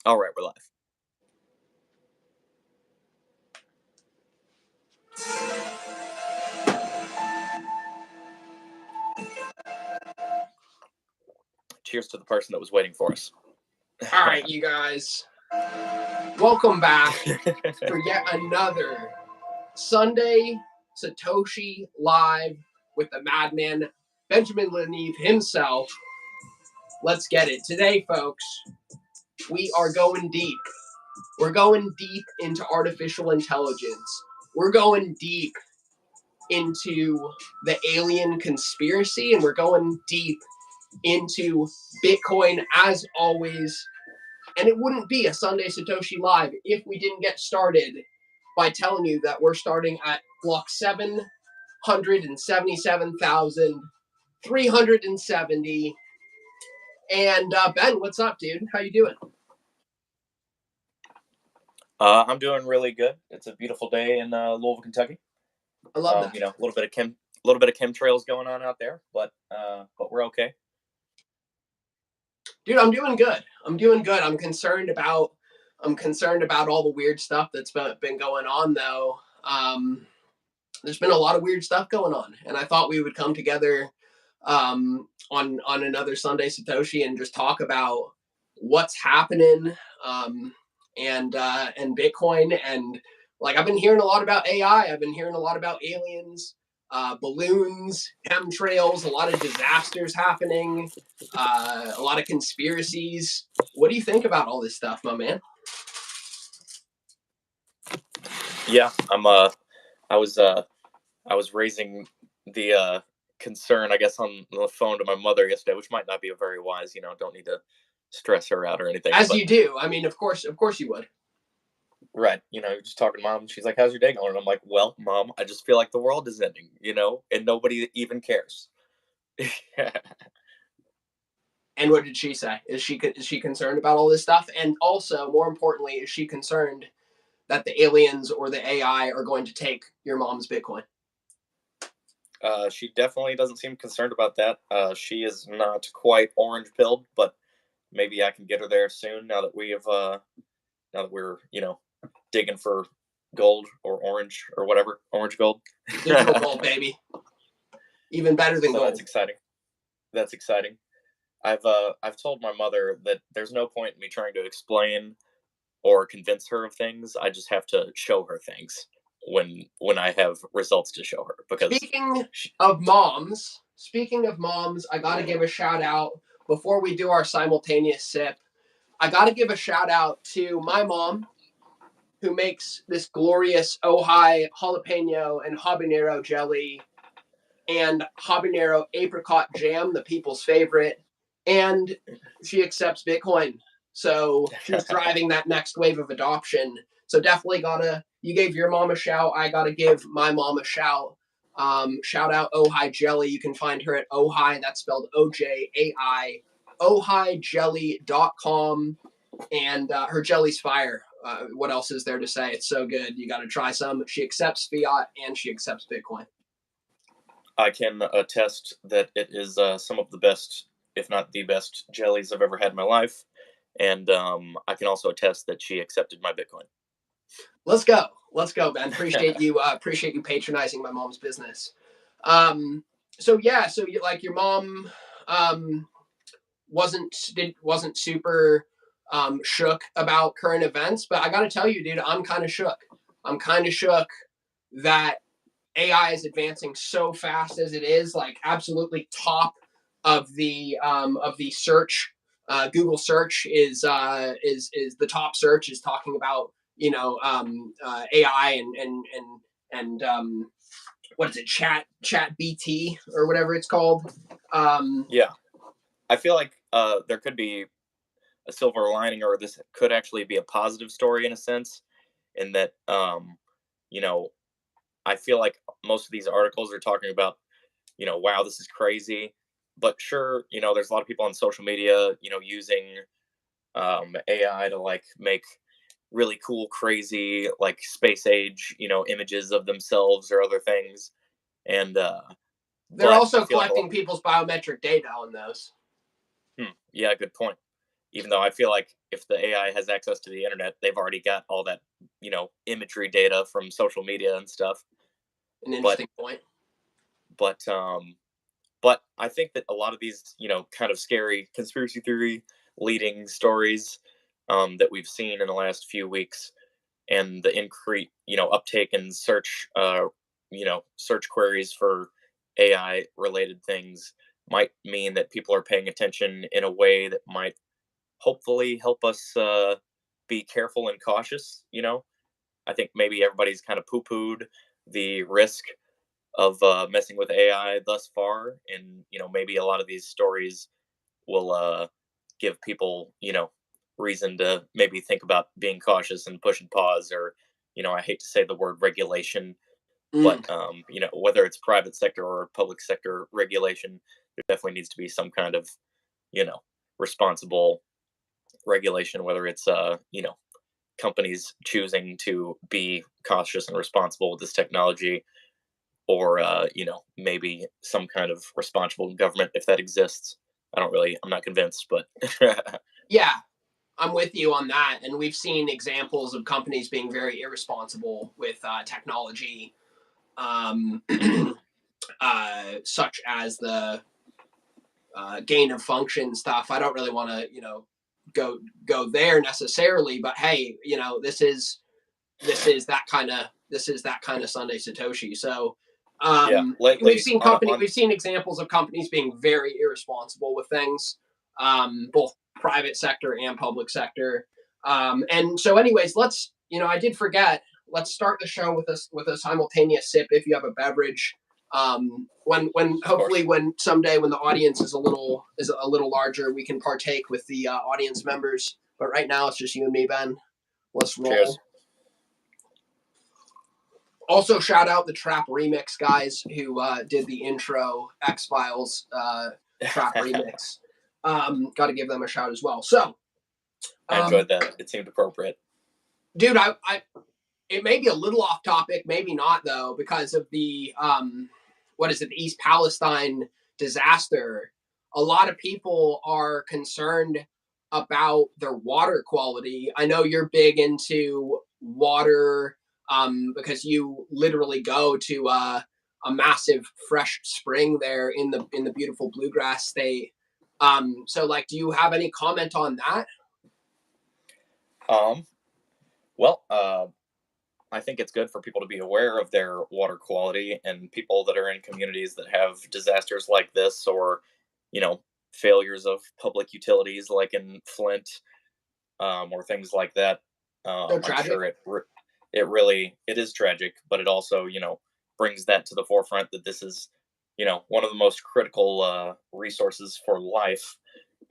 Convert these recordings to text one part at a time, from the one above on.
All right, we're live. Cheers to the person that was waiting for us. All right, you guys. Welcome back for yet another Sunday Satoshi Live with the madman Benjamin LeNeave himself. Let's get it. Today, folks, we are going deep. We're going deep into artificial intelligence. We're going deep into the alien conspiracy, and we're going deep into Bitcoin as always. And it wouldn't be a Sunday Satoshi Live if we didn't get started by telling you that we're starting at block 777,370. And Ben, what's up, dude? How you doing? I'm doing really good. It's a beautiful day in Louisville, Kentucky. I love that. You know, a little bit of chemtrails going on out there, but we're okay. Dude, I'm doing good. I'm concerned about all the weird stuff that's been going on, though. There's been a lot of weird stuff going on, and I thought we would come together on another Sunday Satoshi and just talk about what's happening and Bitcoin. And like, I've been hearing a lot about AI. I've been hearing a lot about aliens, balloons, chemtrails, a lot of disasters happening, a lot of conspiracies. What do you think about all this stuff, my man? Yeah, I was raising the concern, I guess, on the phone to my mother yesterday, which might not be a very wise. Don't need to stress her out or anything. As you do. I mean, of course you would. Right. Just talking to mom, and she's like, "How's your day going?" And I'm like, "Well, mom, I just feel like the world is ending, and nobody even cares." And what did she say? Is she concerned about all this stuff? And also, more importantly, is she concerned that the aliens or the AI are going to take your mom's Bitcoin? She definitely doesn't seem concerned about that. She is not quite orange pilled, but maybe I can get her there soon. Now that we're digging for gold or orange or whatever, orange gold, digital gold, baby, even better than gold. That's exciting. I've told my mother that there's no point in me trying to explain or convince her of things. I just have to show her things when I have results to show her. Because speaking of moms, I gotta give a shout out before we do our simultaneous sip. I gotta give a shout out to my mom, who makes this glorious Ojai jalapeno and habanero jelly and habanero apricot jam, the people's favorite. And she accepts Bitcoin. So she's driving that next wave of adoption. So definitely you gave your mom a shout. I gotta give my mom a shout. Shout out Ojai Jelly. You can find her at Ojai, that's spelled OJAI, ojaijelly.com. And her jelly's fire. What else is there to say? It's so good. You got to try some. She accepts fiat and she accepts Bitcoin. I can attest that it is some of the best, if not the best, jellies I've ever had in my life. And I can also attest that she accepted my Bitcoin. Let's go, Ben. Appreciate you patronizing my mom's business. So your mom wasn't super shook about current events, but I got to tell you, dude, I'm kind of shook. That AI is advancing so fast as it is, like absolutely top of the search. Google search is the top search, is talking about AI and what is it, chat BT or whatever it's called. Yeah, I feel like there could be a silver lining, or this could actually be a positive story in a sense, in that I feel like most of these articles are talking about, wow, this is crazy. But sure, there's a lot of people on social media, using AI to like make really cool, crazy, like space age, images of themselves or other things. And they're also collecting people's biometric data on those. Yeah, good point. Even though I feel like if the AI has access to the internet, they've already got all that, imagery data from social media and stuff. An But interesting point. but but I think that a lot of these, kind of scary conspiracy theory leading stories that we've seen in the last few weeks, and the increase, uptake in search queries for AI related things might mean that people are paying attention in a way that might hopefully help us be careful and cautious. I think maybe everybody's kind of poo pooed the risk of messing with AI thus far, and maybe a lot of these stories will give people reason to maybe think about being cautious and push and pause, or I hate to say the word regulation, but Mm. whether it's private sector or public sector regulation, there definitely needs to be some kind of you know responsible regulation, whether it's companies choosing to be cautious and responsible with this technology, or maybe some kind of responsible government if that exists. I'm not convinced, but Yeah, I'm with you on that. And we've seen examples of companies being very irresponsible with technology, um, such as the gain of function stuff. I don't really want to, go there necessarily, but hey, this is that kind of Sunday Satoshi. So yeah, we've lately seen on we've seen examples of companies being very irresponsible with things, both private sector and public sector. And so, anyways, I did forget. Let's start the show with a simultaneous sip if you have a beverage. When of hopefully course. when someday when the audience is a little larger, we can partake with the audience members. But right now it's just you and me, Ben. Let's Cheers. roll. Also, shout out the Trap Remix guys who did the intro X Files Trap Remix. Got to give them a shout as well. So, I um, enjoyed that. It seemed appropriate. dude, it may be a little off topic, maybe not though, because of the what is it, the East Palestine disaster. A lot of people are concerned about their water quality. I know you're big into water because you literally go to a massive fresh spring there in the beautiful bluegrass state. So, like, do you have any comment on that? Um, well, I think it's good for people to be aware of their water quality, and people that are in communities that have disasters like this, or you know failures of public utilities like in Flint, or things like that. So I'm tragic. sure it really it is tragic, but it also brings that to the forefront that this is one of the most critical resources for life,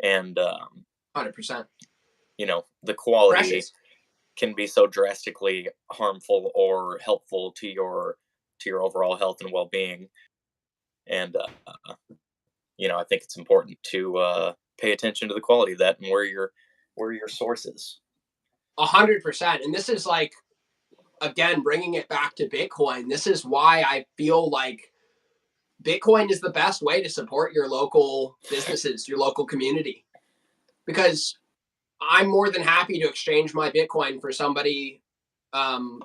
and 100%. the quality Precious. can be so drastically harmful or helpful to your overall health and well-being. And I think it's important to pay attention to the quality of that, and where your source is. 100%. And this is like, again, bringing it back to Bitcoin. This is why I feel like Bitcoin is the best way to support your local businesses, your local community. Because I'm more than happy to exchange my Bitcoin for somebody um,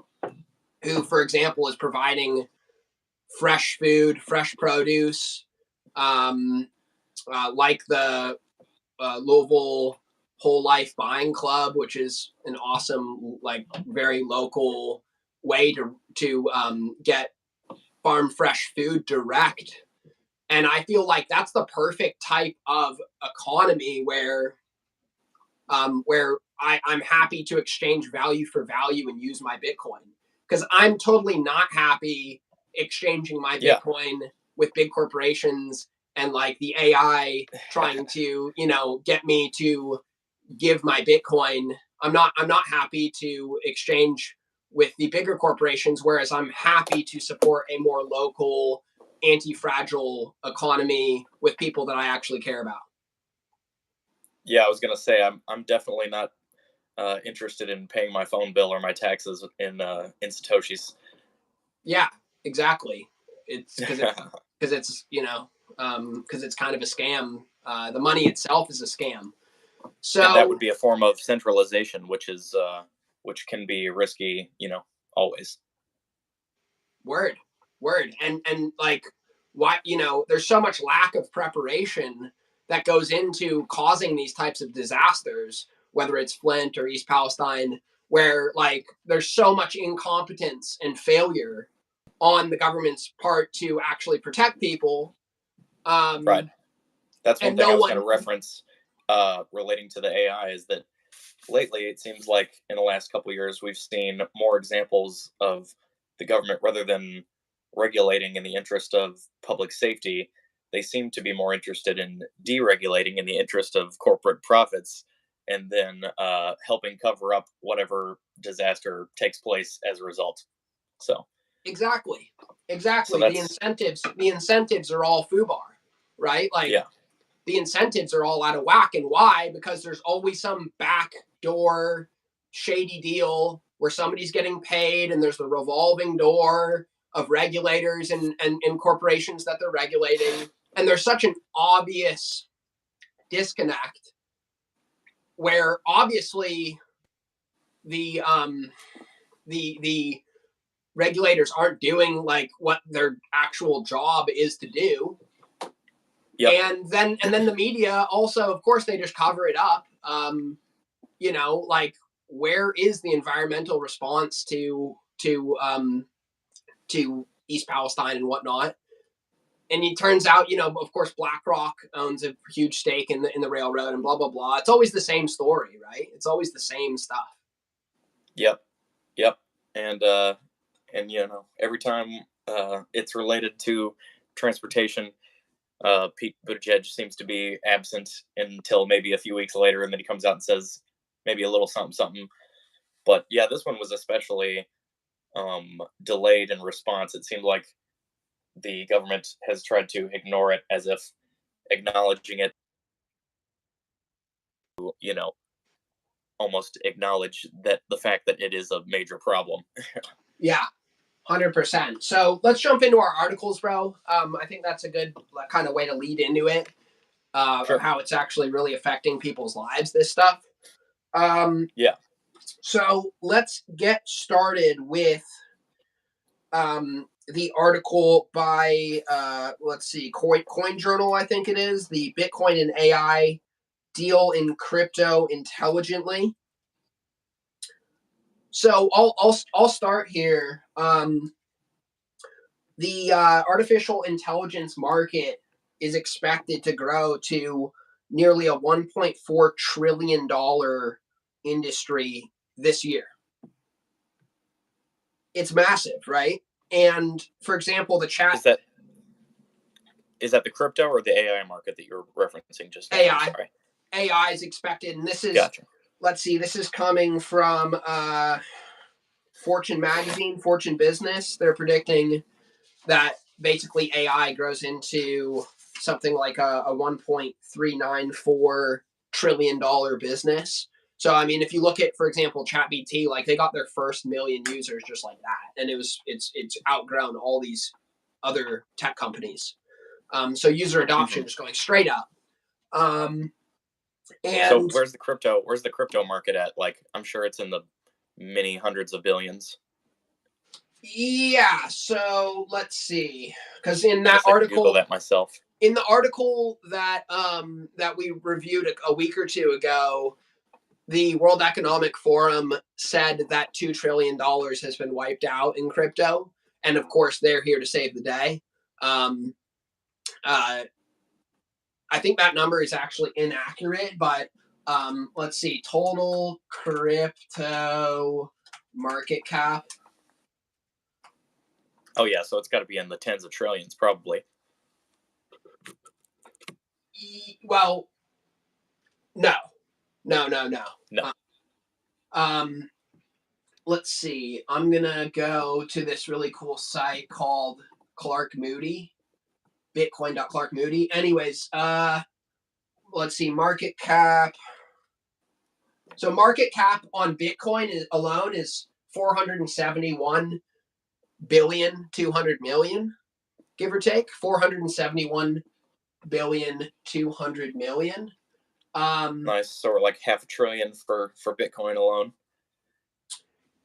who, for example, is providing fresh food, fresh produce, um, like the Louisville Whole Life Buying Club, which is an awesome, like very local way to get farm fresh food direct. And I feel like that's the perfect type of economy where I'm happy to exchange value for value and use my Bitcoin, because I'm totally not happy exchanging my Yeah, Bitcoin with big corporations and like the AI trying to get me to give my Bitcoin. I'm not happy to exchange with the bigger corporations, whereas I'm happy to support a more local, anti-fragile economy with people that I actually care about. yeah. I was gonna say I'm definitely not interested in paying my phone bill or my taxes in satoshis. Yeah, exactly. It's because it's because it's kind of a scam. The money itself is a scam. And that So would be a form of centralization, which can be risky, always. word, word, and like why there's so much lack of preparation that goes into causing these types of disasters, whether it's Flint or East Palestine, where like there's so much incompetence and failure on the government's part to actually protect people. Right. That's one And thing I no was going one. to reference relating to the AI is that lately it seems like in the last couple of years we've seen more examples of the government, rather than regulating in the interest of public safety, they seem to be more interested in deregulating in the interest of corporate profits, and then helping cover up whatever disaster takes place as a result. So, Exactly. so Exactly. The that's incentives are all FUBAR, right? Like yeah, the incentives are all out of whack. And why? Because there's always some backdoor shady deal where somebody's getting paid, and there's the revolving door of regulators and corporations that they're regulating. And there's such an obvious disconnect where obviously the the regulators aren't doing like what their actual job is to do. yep, And then the media also, of course, they just cover it up. Like where is the environmental response to East Palestine and whatnot? And it turns out, of course, BlackRock owns a huge stake in the railroad and blah blah blah. It's always the same story, right? It's always the same stuff. yep, yep, and every time it's related to transportation, Pete Buttigieg seems to be absent until maybe a few weeks later, and then he comes out and says maybe a little something something. But yeah, this one was especially delayed in response. It seemed like the government has tried to ignore it, as if acknowledging it, you know, almost acknowledge that the fact that it is a major problem. Yeah, 100%. So let's jump into our articles, bro. I think that's a good kind of way to lead into it, of Sure. how it's actually really affecting people's lives, this stuff. Yeah. So let's get started with the article by, let's see, Coin Journal, I think it is, the Bitcoin and AI deal in crypto intelligently. So I'll start here. The artificial intelligence market is expected to grow to nearly a $1.4 trillion industry this year. It's massive, right? And for example, the chat Is that the crypto or the AI market that you're referencing just now? I'm AI sorry. AI is expected, and this is, Gotcha. let's see, this is coming from Fortune magazine, Fortune Business. They're predicting that basically AI grows into something like a $1.394 trillion business. So I mean, if you look at, for example, ChatGPT, like they got their first million users just like that, and it's outgrown all these other tech companies. So user adoption Mm-hmm. is going straight up. Um, So and where's the crypto market at? Like, I'm sure it's in the many hundreds of billions. yeah, so let's see, because in I that guess I could Google article, that myself. in the article that we reviewed a week or two ago, the World Economic Forum said that $2 trillion has been wiped out in crypto, and of course they're here to save the day. Um, uh, I think that number is actually inaccurate, but let's see, total crypto market cap. Oh yeah, so it's got to be in the tens of trillions, probably. Well, no, no, no, no. No. Um, let's see. I'm gonna go to this really cool site called Clark Moody, Bitcoin.ClarkMoody. Anyways, let's see. Market cap. So market cap on Bitcoin alone is 471 billion 200 million, give or take 471 billion 200 million. Nice. So we're like half a trillion for Bitcoin alone.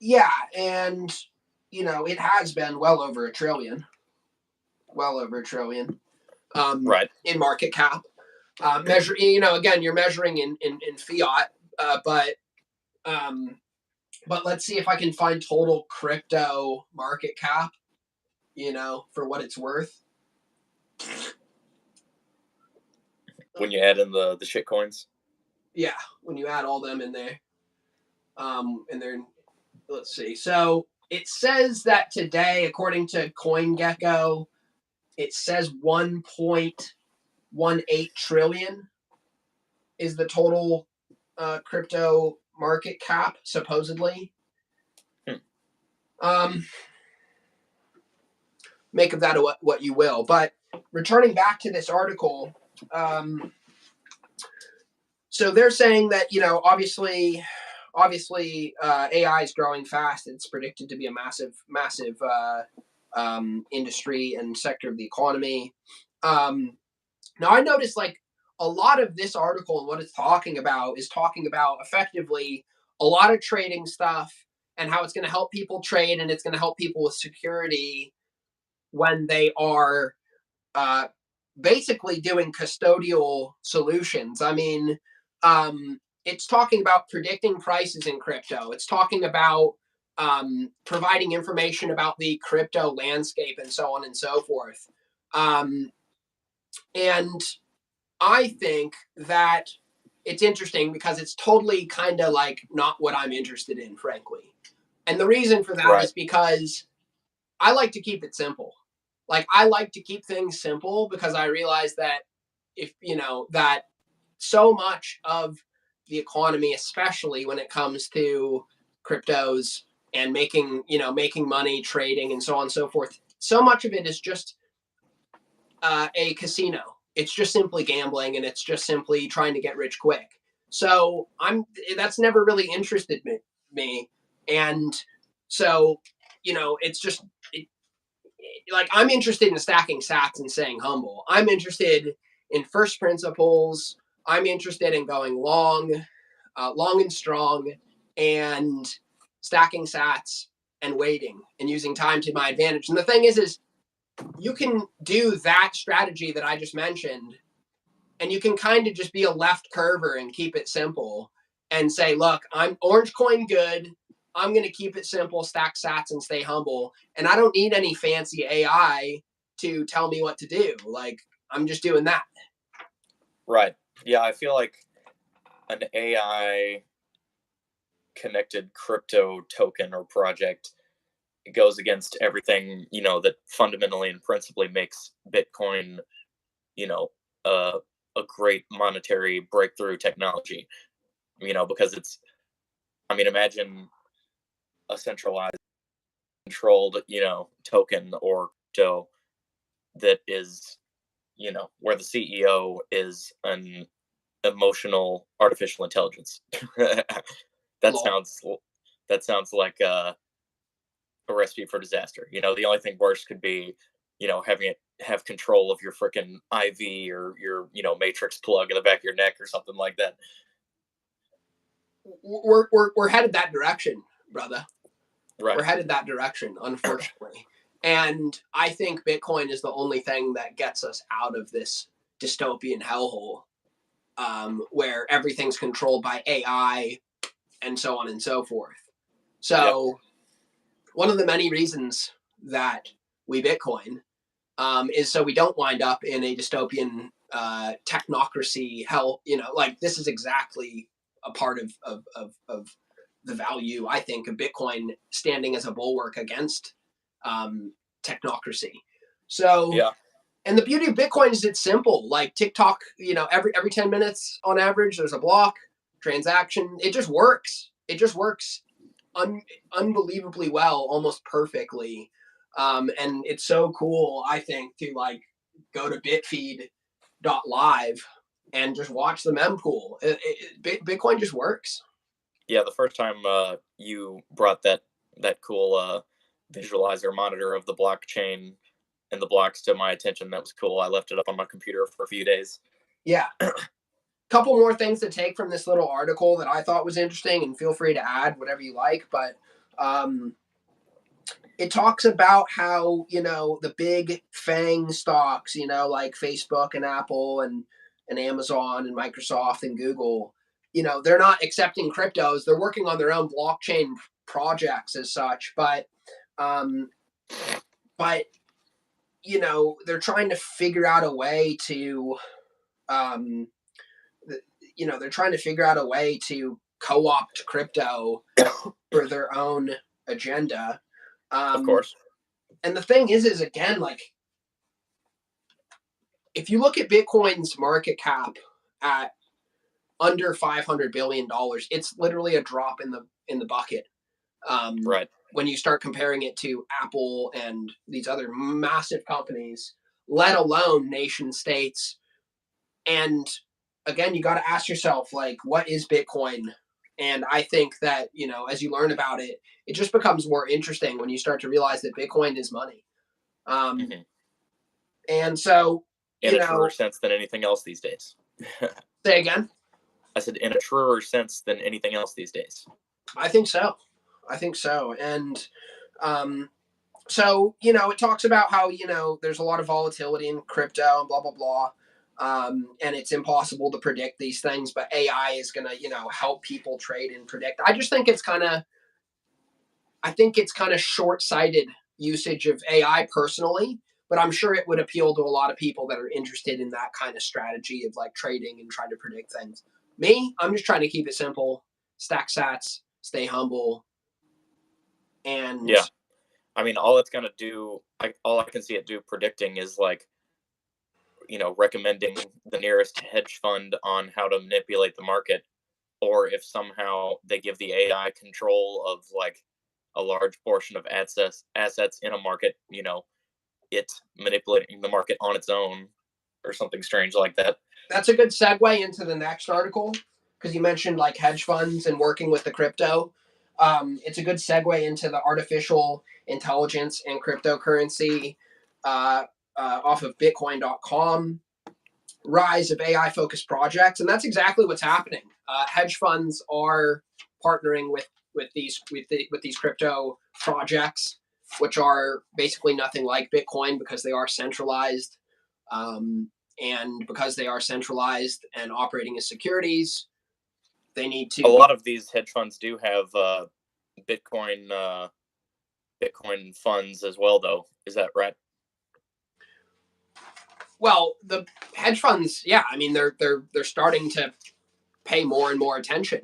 Yeah, and it has been well over a trillion, Right. in market cap. Measure, again, you're measuring in fiat, but let's see if I can find total crypto market cap, for what it's worth. When you add in the shit coins. Yeah, when you add all them in there. And then let's see. So it says that today, according to CoinGecko, it says 1.18 trillion is the total crypto market cap, supposedly. Make of that what you will. But returning back to this article, so they're saying that, obviously AI is growing fast. It's predicted to be a massive industry and sector of the economy. Now I noticed, like, a lot of this article and what it's talking about is talking about effectively a lot of trading stuff and how it's going to help people trade, and it's going to help people with security when they are basically doing custodial solutions. I mean, it's talking about predicting prices in crypto. It's talking about providing information about the crypto landscape and so on and so forth. And I think that it's interesting because it's totally kind of like not what I'm interested in, frankly. And the reason for that is because I like to keep it simple. Like, I like to keep things simple because I realize that that so much of the economy, especially when it comes to cryptos and making money, trading, and so on and so forth, so much of it is just a casino. It's just simply gambling, and it's just simply trying to get rich quick. So that's never really interested me. And so, it's just like, I'm interested in stacking sats and staying humble. I'm interested in first principles. I'm interested in going long and strong, and stacking sats and waiting and using time to my advantage. And the thing is you can do that strategy that I just mentioned, and you can kind of just be a left curver and keep it simple and say, look, I'm orange coin good. I'm going to keep it simple, stack sats, and stay humble. And I don't need any fancy AI to tell me what to do. Like, I'm just doing that. Right. Yeah, I feel like an AI connected crypto token or project goes against everything, that fundamentally and principally makes Bitcoin, a great monetary breakthrough technology, because imagine a centralized, controlled, token or crypto that is, where the CEO is an emotional artificial intelligence. that sounds like a recipe for disaster. The only thing worse could be, having it have control of your freaking IV or your, matrix plug in the back of your neck or something like that. We're headed that direction, brother. Right. We're headed that direction, unfortunately. And I think Bitcoin is the only thing that gets us out of this dystopian hellhole, where everything's controlled by AI and so on and so forth. So one of the many reasons that we Bitcoin is so we don't wind up in a dystopian technocracy hell. Like, this is exactly a part of the value, I think, of Bitcoin standing as a bulwark against technocracy. So, and the beauty of Bitcoin is it's simple. Like TikTok, every 10 minutes on average, there's a block transaction. It just works. It just works unbelievably well, almost perfectly. And it's so cool, I think, to like go to bitfeed.live and just watch the mempool. Bitcoin just works. Yeah, the first time you brought that cool visualizer monitor of the blockchain and the blocks to my attention, that was cool. I left it up on my computer for a few days. Yeah. couple more things to take from this little article that I thought was interesting, and feel free to add whatever you like. But it talks about how, the big FANG stocks, like Facebook and Apple and Amazon and Microsoft and Google, they're not accepting cryptos. They're working on their own blockchain projects as such, um, but they're trying to figure out a way to um, they're trying to figure out a way to co-opt crypto for their own agenda. Of course. And the thing is again, like, if you look at Bitcoin's market cap at under $500 billion, it's literally a drop in the bucket. Right. When you start comparing it to Apple and these other massive companies, let alone nation states. And again, you got to ask yourself, like, what is Bitcoin? And I think that, as you learn about it, it just becomes more interesting when you start to realize that Bitcoin is money. Mm-hmm. And so, in a truer sense than anything else these days. Say again? I said in a truer sense than anything else these days. I think so. And so, it talks about how, there's a lot of volatility in crypto and blah, blah, blah. And it's impossible to predict these things, but AI is going to, help people trade and predict. I just think it's kind of short-sighted usage of AI personally, but I'm sure it would appeal to a lot of people that are interested in that kind of strategy of like trading and trying to predict things. Me, I'm just trying to keep it simple, stack sats, stay humble. And yeah, I mean, all it's going to do, all I can see it do predicting is like, recommending the nearest hedge fund on how to manipulate the market, or if somehow they give the AI control of like a large portion of assets in a market, it manipulating the market on its own or something strange like that. That's a good segue into the next article, because you mentioned like hedge funds and working with the crypto. It's a good segue into the artificial intelligence and cryptocurrency off of Bitcoin.com. Rise of AI-focused projects, and that's exactly what's happening. Hedge funds are partnering with these crypto projects, which are basically nothing like Bitcoin because they are centralized, and because they are centralized and operating as securities, they need to. A lot of these hedge funds do have Bitcoin funds as well, though. Is that right? Well, the hedge funds, yeah, I mean they're starting to pay more and more attention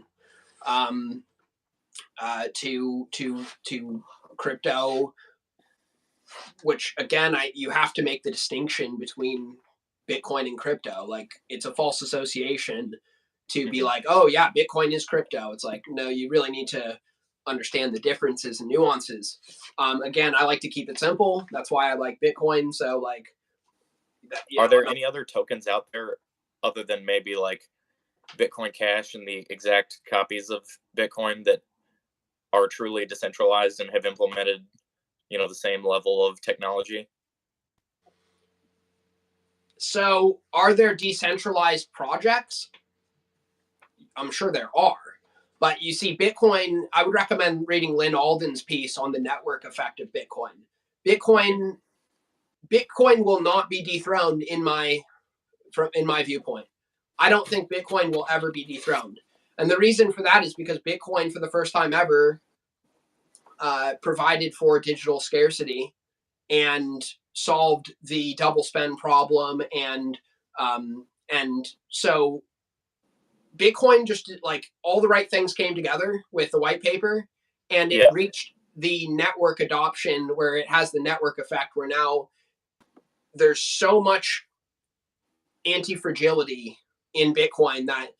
to crypto, which again, you have to make the distinction between Bitcoin and crypto. Like, it's a false association to be like, oh yeah, Bitcoin is crypto. It's like, no, you really need to understand the differences and nuances. Again, I like to keep it simple. That's why I like Bitcoin. So like, are there any other tokens out there other than maybe like Bitcoin Cash and the exact copies of Bitcoin that are truly decentralized and have implemented, the same level of technology? So, are there decentralized projects? I'm sure there are. But you see, Bitcoin, I would recommend reading Lynn Alden's piece on the network effect of Bitcoin. Bitcoin will not be dethroned in my viewpoint. I don't think Bitcoin will ever be dethroned. And the reason for that is because Bitcoin, for the first time ever, provided for digital scarcity and solved the double spend problem. And so Bitcoin just, like, all the right things came together with the white paper, and it reached the network adoption where it has the network effect, where now there's so much anti-fragility in Bitcoin that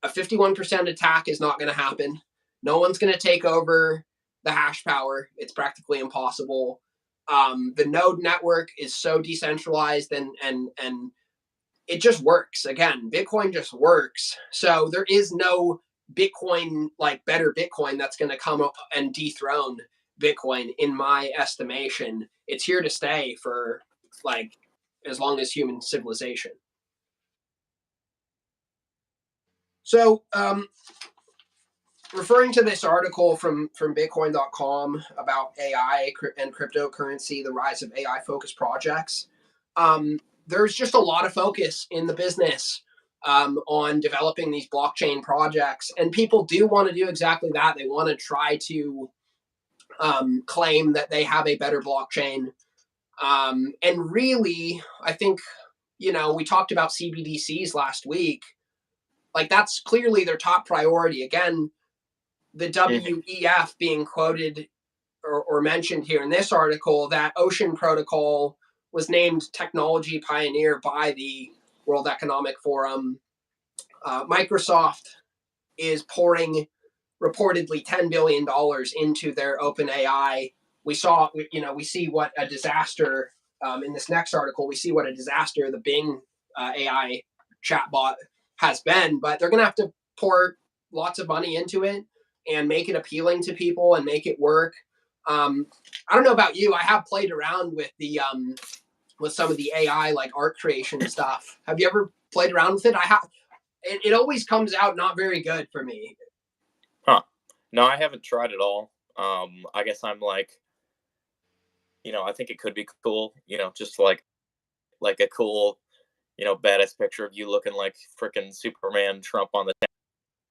a 51% attack is not going to happen. No one's going to take over the hash power. It's practically impossible. The node network is so decentralized, and it just works. Again, Bitcoin just works. So there is no Bitcoin, like better Bitcoin, that's going to come up and dethrone Bitcoin, in my estimation. It's here to stay for like as long as human civilization. So, referring to this article from Bitcoin.com about AI and cryptocurrency, the rise of AI focused projects, there's just a lot of focus in the business on developing these blockchain projects, and people do want to do exactly that. They want to try to claim that they have a better blockchain, and really, I think we talked about CBDCs last week. Like that's clearly their top priority. Again, the WEF being quoted or mentioned here in this article, that Ocean Protocol was named technology pioneer by the World Economic Forum. Microsoft is pouring reportedly $10 billion into their OpenAI. We see what a disaster in this next article. We see what a disaster the Bing AI chatbot has been, but they're going to have to pour lots of money into it and make it appealing to people and make it work. I don't know about you. I have played around with the with some of the AI like art creation stuff. Have you ever played around with it? I have. It always comes out not very good for me. Huh. No, I haven't tried it all. I guess I'm like, I think it could be cool, just like a cool, badass picture of you looking like freaking Superman Trump on the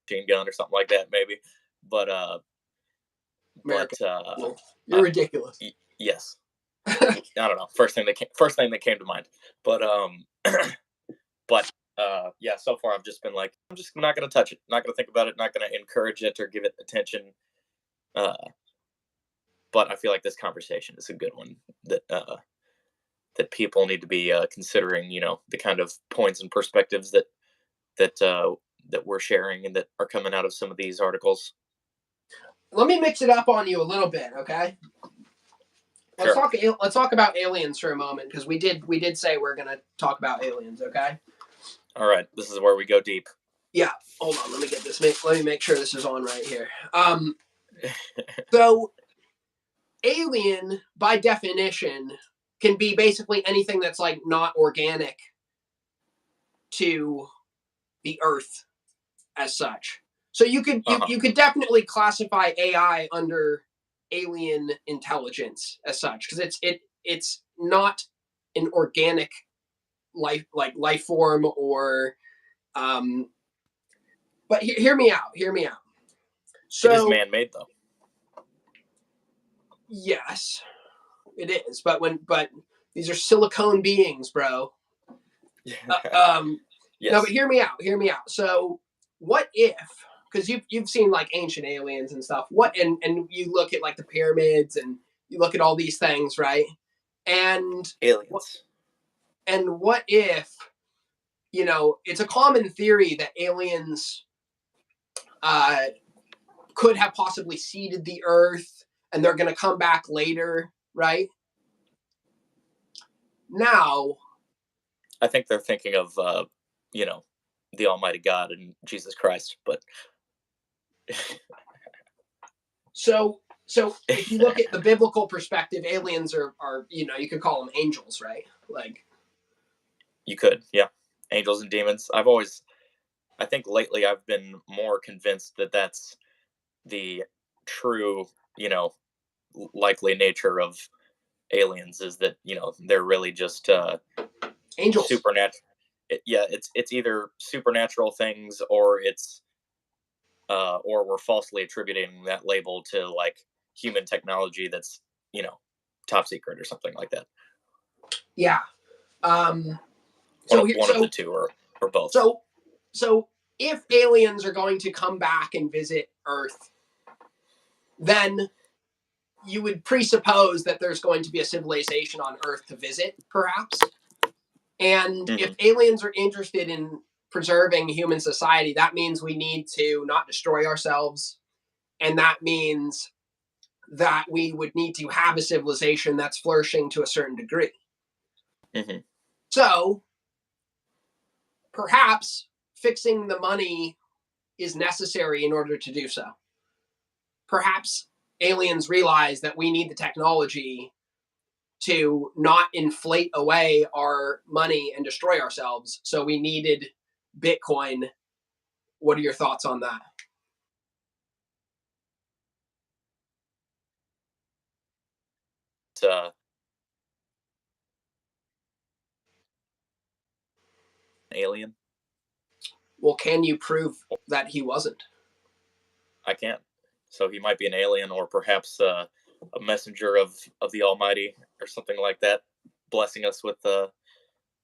machine gun or something like that, maybe. But you're ridiculous. Yes. I don't know. First thing that came to mind. But yeah, so far I've just been like, I'm just not gonna touch it, not gonna think about it, not gonna encourage it or give it attention. But I feel like this conversation is a good one that people need to be considering. The kind of points and perspectives that we're sharing and that are coming out of some of these articles. Let me mix it up on you a little bit, okay? Let's talk about aliens for a moment, because we did say we're gonna talk about aliens, okay? All right, this is where we go deep. Yeah, hold on. Let me get this. Let me make sure this is on right here. So, alien by definition can be basically anything that's like not organic to the Earth as such. So you could you could definitely classify AI under alien intelligence as such, because it's not an organic life form or but hear me out. So it is man-made though. Yes, it is. But these are silicone beings, bro. Yes. No, but hear me out. So what if, because you've seen like ancient aliens and stuff, and you look at like the pyramids and you look at all these things, right? And aliens. And what if, it's a common theory that aliens could have possibly seeded the Earth and they're going to come back later, right? Now, I think they're thinking of, the Almighty God and Jesus Christ, but so if you look at the biblical perspective, aliens are you could call them angels, right? Like you could, yeah, angels and demons. I think lately I've been more convinced that that's the true, likely nature of aliens, is that they're really just angels, supernatural. Yeah, it's either supernatural things or or we're falsely attributing that label to like human technology that's top secret or something like that. Yeah. One of the two or both. So if aliens are going to come back and visit Earth, then you would presuppose that there's going to be a civilization on Earth to visit, perhaps. And if aliens are interested in preserving human society, that means we need to not destroy ourselves. And that means that we would need to have a civilization that's flourishing to a certain degree. So perhaps fixing the money is necessary in order to do so. Perhaps aliens realize that we need the technology to not inflate away our money and destroy ourselves. So we needed Bitcoin What are your thoughts on that? Uh, Alien. Well, can you prove that he wasn't? I can't. So he might be an alien, or perhaps a messenger of the Almighty, or something like that, blessing us with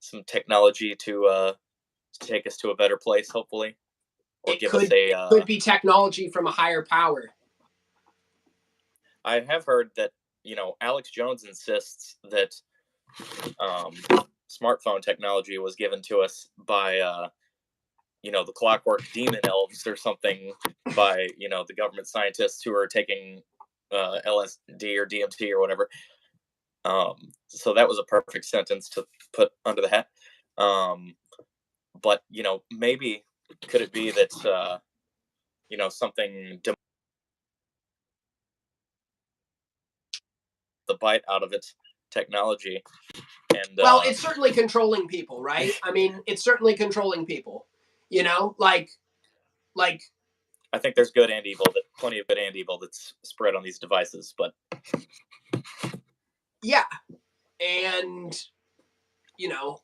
some technology to take us to a better place, hopefully, or It give us could a. it could be technology from a higher power. I have heard that Alex Jones insists that um, smartphone technology was given to us by the clockwork demon elves or something, by the government scientists who are taking LSD or DMT or whatever. So that was a perfect sentence to put under the hat. But maybe could it be that something the bite out of its technology, and Well, it's certainly controlling people, right? I mean, it's certainly controlling people. Like I think there's good and evil, that plenty of good and evil that's spread on these devices, but yeah, and you know,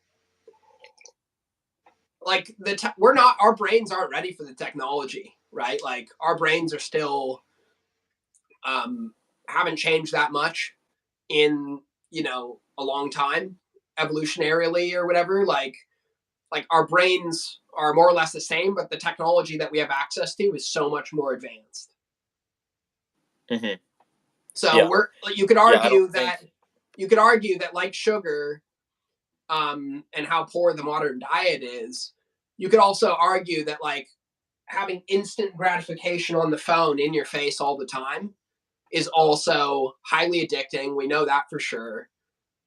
like we're not, our brains aren't ready for the technology, right? Like our brains are still haven't changed that much in a long time, evolutionarily or whatever. Like our brains are more or less the same, but the technology that we have access to is so much more advanced. mm-hmm. So Yeah, we're you could yeah. I don't argue think. that like sugar, and how poor the modern diet is, you could also argue that like having instant gratification on the phone in your face all the time is also highly addicting. We know that for sure,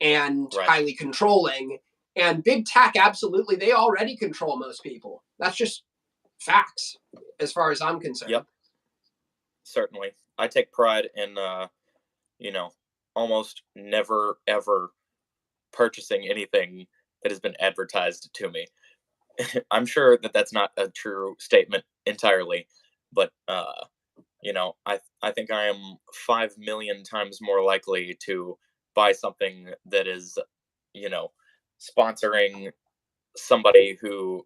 and Right. highly controlling. And big tech, absolutely, they already control most people. That's just facts, as far as I'm concerned. Yep. Certainly, I take pride in you know almost never ever purchasing anything that has been advertised to me. I'm sure that that's not a true statement entirely, but I think I am 5 million times more likely to buy something that is, you know, sponsoring somebody who,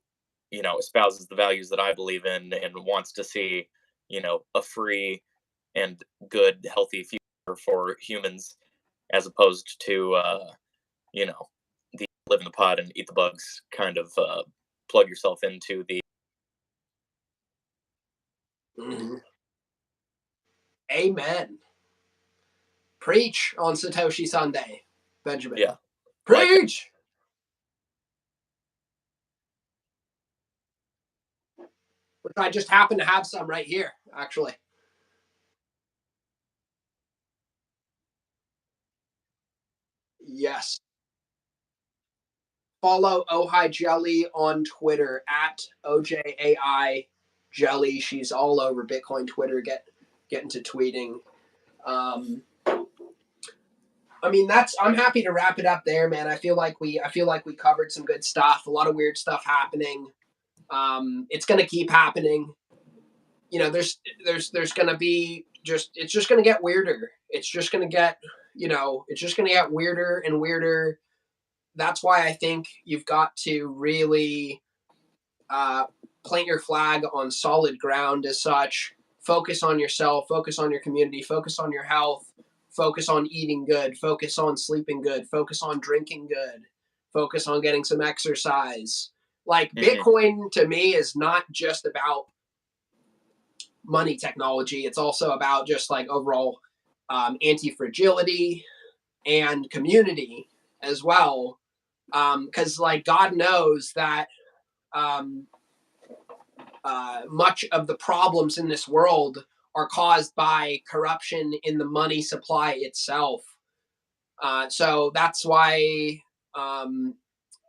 espouses the values that I believe in and wants to see, a free and good, healthy future for humans, as opposed to, you know, the live in the pod and eat the bugs kind of plug yourself into the. Mm-hmm. Amen. Preach on Satoshi Sunday, Benjamin. Yeah, like that. Preach. Which I just happen to have some right here, actually. Yes. Follow Ojai Jelly on Twitter at OJAI Jelly. She's all over Bitcoin Twitter. Get into tweeting. Um, I mean, I'm happy to wrap it up there, man. I feel like we covered some good stuff. A lot of weird stuff happening. It's gonna keep happening. There's gonna be it's just gonna get weirder. It's just gonna get weirder and weirder. That's why I think you've got to really uh, plant your flag on solid ground as such. Focus on yourself, focus on your community, focus on your health, focus on eating good, focus on sleeping good, focus on drinking good, focus on getting some exercise. Like Hmm. Bitcoin to me is not just about money technology, it's also about just like overall anti fragility and community as well. Because like God knows that um, much of the problems in this world are caused by corruption in the money supply itself. So that's why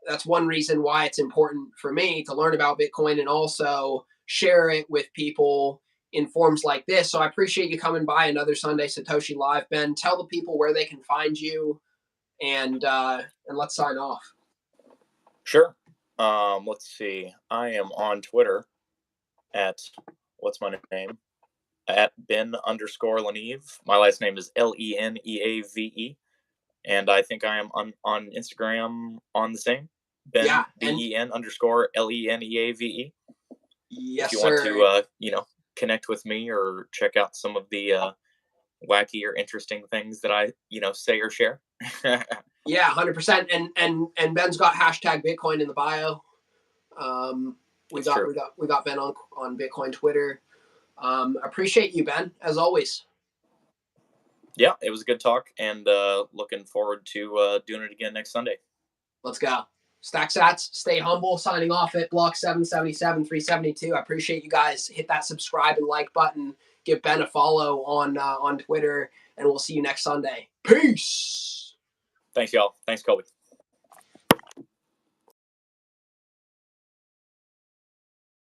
that's one reason why it's important for me to learn about Bitcoin and also share it with people in forms like this. So I appreciate you coming by another Sunday Satoshi Live, Ben. Tell the people where they can find you, and let's sign off. Sure. Let's see. I am on Twitter at what's my name? At Ben underscore LeNeave. My last name is LeNeave. And I think I am on Instagram on the same. Ben Yeah, and Ben underscore LeNeave. If yes, you want sir. to connect with me or check out some of the wacky or interesting things that I say or share. Yeah, 100%. And Ben's got hashtag Bitcoin in the bio. We It's got true. we got we got Ben on Bitcoin Twitter. Appreciate you, Ben, as always. Yeah, it was a good talk, and looking forward to doing it again next Sunday. Let's go. Stack Sats, stay humble. Signing off at Block 777 372. I appreciate you guys. Hit that subscribe and like button. Give Ben a follow on Twitter, and we'll see you next Sunday. Peace. Thanks, y'all. Thanks, Colby.